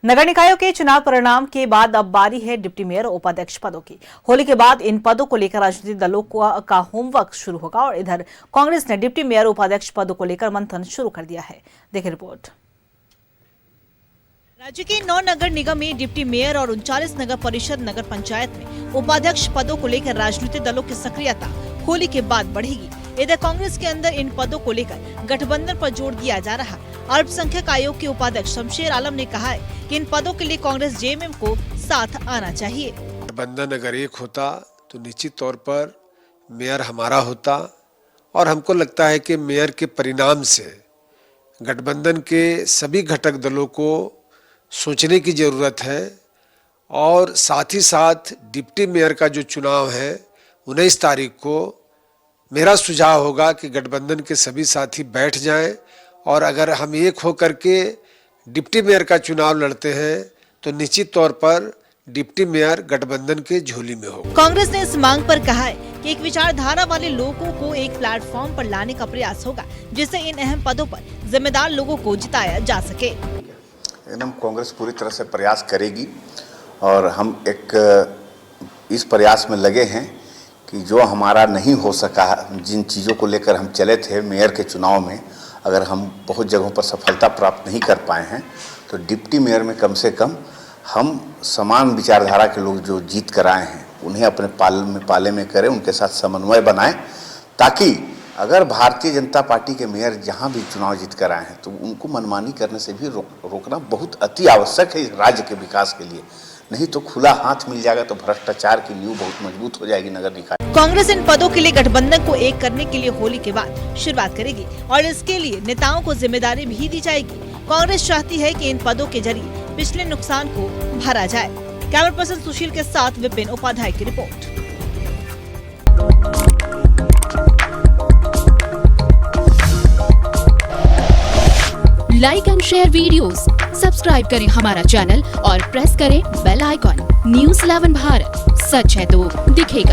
नगर निकायों के चुनाव परिणाम के बाद अब बारी है डिप्टी मेयर और उपाध्यक्ष पदों की। होली के बाद इन पदों को लेकर राजनीतिक दलों का होमवर्क शुरू होगा और इधर कांग्रेस ने डिप्टी मेयर उपाध्यक्ष पदों को लेकर मंथन शुरू कर दिया है। देखिए रिपोर्ट। राज्य के 9 नगर निगम में डिप्टी मेयर और 39 नगर परिषद नगर पंचायत में उपाध्यक्ष पदों को लेकर राजनीतिक दलों की सक्रियता होली के बाद बढ़ेगी। इधर कांग्रेस के अंदर इन पदों को लेकर गठबंधन पर जोर दिया जा रहा। अल्पसंख्यक आयोग के उपाध्यक्ष शमशेर आलम ने कहा है कि इन पदों के लिए कांग्रेस जेएमएम को साथ आना चाहिए। गठबंधन अगर एक होता तो निश्चित तौर पर मेयर हमारा होता और हमको लगता है कि मेयर के परिणाम से गठबंधन के सभी घटक दलों को सोचने की जरूरत है और साथ ही साथ डिप्टी मेयर का जो चुनाव है 19 तारीख को मेरा सुझाव होगा कि गठबंधन के सभी साथी बैठ जाएं और अगर हम एक होकर के डिप्टी मेयर का चुनाव लड़ते हैं तो निश्चित तौर पर डिप्टी मेयर गठबंधन के झोली में होगा। कांग्रेस ने इस मांग पर कहा है कि एक विचारधारा वाले लोगों को एक प्लेटफॉर्म पर लाने का प्रयास होगा जिससे इन अहम पदों पर जिम्मेदार लोगों को जिताया जा सके। एकदम कांग्रेस पूरी तरह से प्रयास करेगी और हम इस प्रयास में लगे हैं कि जो हमारा नहीं हो सका, जिन चीज़ों को लेकर हम चले थे मेयर के चुनाव में, अगर हम बहुत जगहों पर सफलता प्राप्त नहीं कर पाए हैं तो डिप्टी मेयर में कम से कम हम समान विचारधारा के लोग जो जीत कर आए हैं उन्हें अपने पाले में करें, उनके साथ समन्वय बनाएं, ताकि अगर भारतीय जनता पार्टी के मेयर जहां भी चुनाव जीत कर आए हैं तो उनको मनमानी करने से भी रोकना बहुत अति आवश्यक है राज्य के विकास के लिए। नहीं तो खुला हाथ मिल जाएगा तो भ्रष्टाचार की नींव बहुत मजबूत हो जाएगी नगर निकाय। कांग्रेस इन पदों के लिए गठबंधन को एक करने के लिए होली के बाद शुरुआत करेगी और इसके लिए नेताओं को जिम्मेदारी भी दी जाएगी। कांग्रेस चाहती है कि इन पदों के जरिए पिछले नुकसान को भरा जाए। कैमरा पर्सन सुशील के साथ विपिन उपाध्याय की report. Like and share videos, subscribe करें हमारा चैनल और प्रेस करें बेल आइकॉन। न्यूज़ 11 भारत, सच है तो दिखेगा।